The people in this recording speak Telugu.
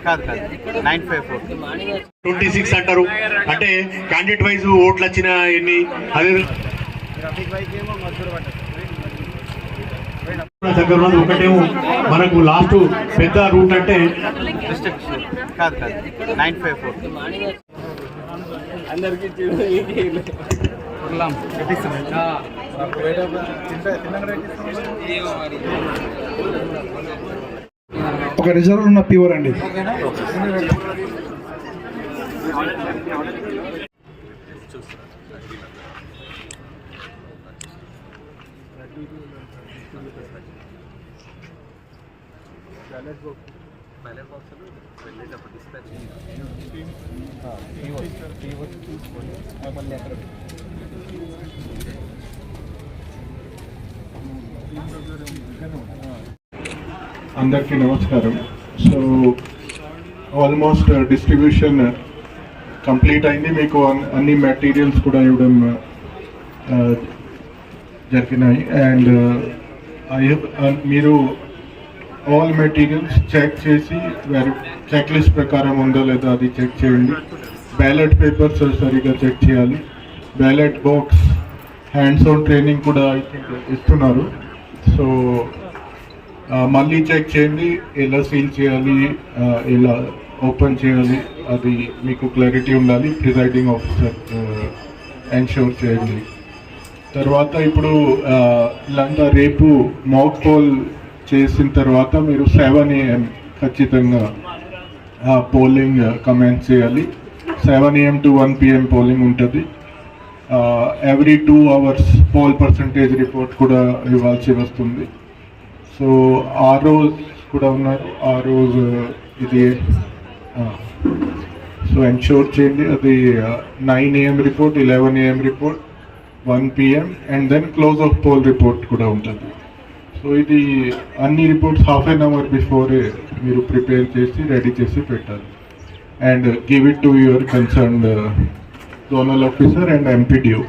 కాదు 954 26 అంటారు. అంటే క్యాండిడేట్ వైజ్ ఓట్లు వచ్చిన ఎన్ని అదే దగ్గర ఉన్నది ఒకటేమో మనకు లాస్ట్ పెద్ద రూట్ అంటే కాదు 954 ఒక రిజర్వ్ ఉన్న ప్యూర్ అండి. అందరికీ నమస్కారం. సో ఆల్మోస్ట్ డిస్ట్రిబ్యూషన్ కంప్లీట్ అయింది. మీకు అన్ని మెటీరియల్స్ కూడా ఇవ్వడం జరిగినాయి. అండ్ మీరు ఆల్ మెటీరియల్స్ చెక్ చేసి చెక్ లిస్ట్ ప్రకారం ఉందో లేదో అది చెక్ చేయండి. బ్యాలెట్ పేపర్స్ సరిగా చెక్ చేయాలి. Ballot box hands on training కూడా ఇస్తున్నారు. సో మళ్ళీ చెక్ చేయండి, ఎలా సీల్ చేయాలి, ఎలా ఓపెన్ చేయాలి, అది మీకు క్లారిటీ ఉండాలి. ప్రిసైడింగ్ ఆఫీసర్ ఎన్షూర్ చేయండి. తర్వాత ఇప్పుడు ఇలాంటి రేపు మాక్ పోల్ చేసిన తర్వాత మీరు 7 AM ఖచ్చితంగా పోలింగ్ కమెంట్ చేయాలి. 7 AM to 1 PM పోలింగ్ ఉంటుంది. Every 2 hours pole percentage report కూడా ఇవ్వాల్సి వస్తుంది. సో ఆ రోజు కూడా ఉన్నారు. ఆ రోజు ఇది సో ఎన్షూర్ చేయండి. అది 9 AM report, 11 AM report, 1 PM and then close of poll report కూడా ఉంటుంది. సో ఇది అన్ని reports half an hour before మీరు ప్రిపేర్ చేసి రెడీ చేసి పెట్టాలి. And give it to your concerned zonal officer and MPDO.